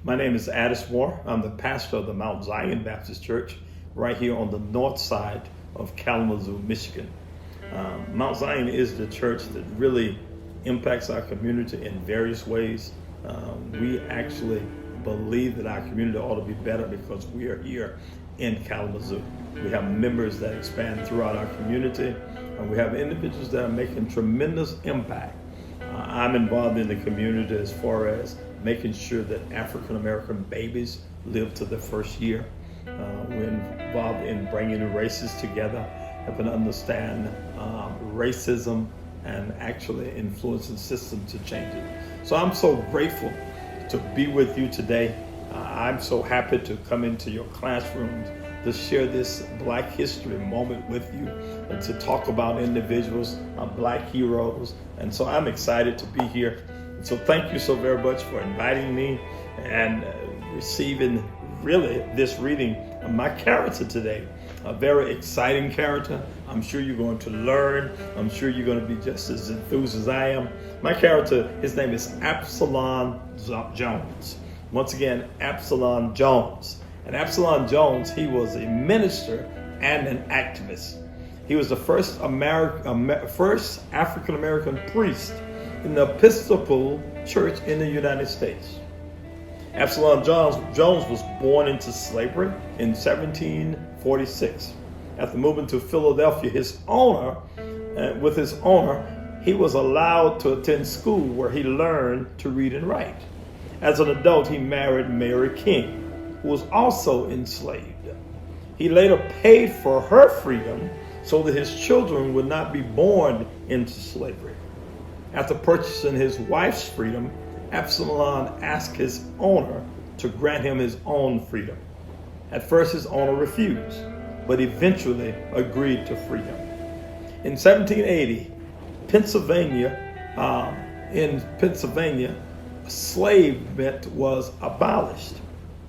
My name is Addis Moore. I'm the pastor of the Mount Zion Baptist Church right here on the north side of Kalamazoo, Michigan. Mount Zion is the church that really impacts our community in various ways. We actually believe that our community ought to be better because we are here in Kalamazoo. We have members that expand throughout our community, and we have individuals that are making tremendous impact. I'm involved in the community as far as making sure that African American babies live to their first year. We're involved in bringing races together, helping to understand racism and actually influencing systems to change it. So I'm so grateful to be with you today. I'm so happy to come into your classrooms to share this Black History moment with you and to talk about individuals, Black heroes. And so I'm excited to be here. So thank you so very much for inviting me and receiving really this reading of my character today. A very exciting character. I'm sure you're going to learn. I'm sure you're going to be just as enthused as I am. My character, his name is Absalom Jones. Once again, Absalom Jones. And Absalom Jones, he was a minister and an activist. He was the first African-American priest in the Episcopal Church in the United States. Absalom Jones was born into slavery in 1746. After moving to Philadelphia, with his owner, he was allowed to attend school where he learned to read and write. As an adult, he married Mary King, who was also enslaved. He later paid for her freedom so that his children would not be born into slavery. After purchasing his wife's freedom, Absalom asked his owner to grant him his own freedom. At first, his owner refused, but eventually agreed to free him. In 1780, in Pennsylvania, enslavement was abolished.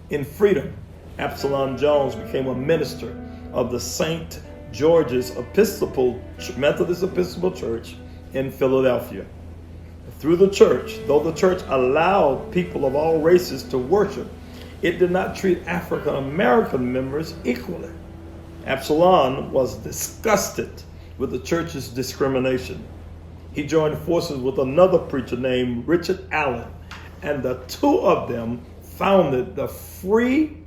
In freedom, Absalom Jones became a minister of the St. George's Methodist Episcopal Church in Philadelphia. Through the church, though the church allowed people of all races to worship, it did not treat African American members equally. Absalom was disgusted with the church's discrimination. He joined forces with another preacher named Richard Allen, and the two of them founded the Free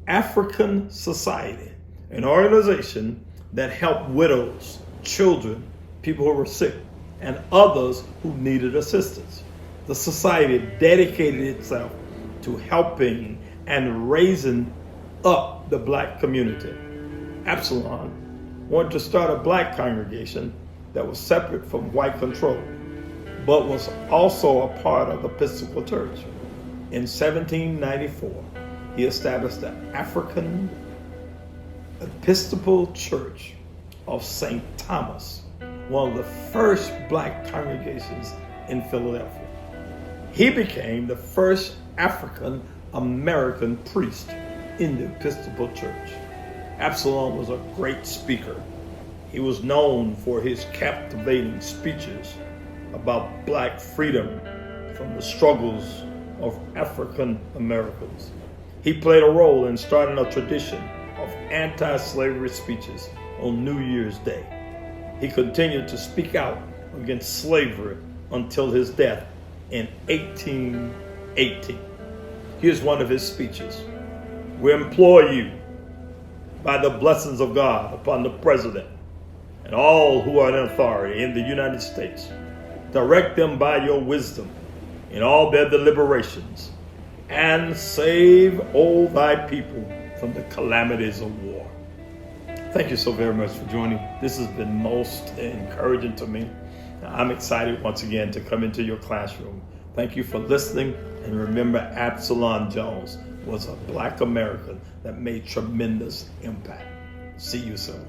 African Society, an organization that helped widows, children, people who were sick, and others who needed assistance. The society dedicated itself to helping and raising up the Black community. Absalom wanted to start a Black congregation that was separate from white control, but was also a part of the Episcopal Church. In 1794, he established the African Episcopal Church of St. Thomas, one of the first Black congregations in Philadelphia. He became the first African American priest in the Episcopal Church. Absalom was a great speaker. He was known for his captivating speeches about Black freedom from the struggles of African Americans. He played a role in starting a tradition of anti-slavery speeches on New Year's Day. He continued to speak out against slavery until his death in 1818. Here's one of his speeches. We implore you, by the blessings of God upon the President and all who are in authority in the United States, direct them by your wisdom in all their deliberations, and save all thy people from the calamities of war. Thank you so very much for joining. This has been most encouraging to me. I'm excited once again to come into your classroom. Thank you for listening, and remember, Absalom Jones was a Black American that made tremendous impact. See you soon.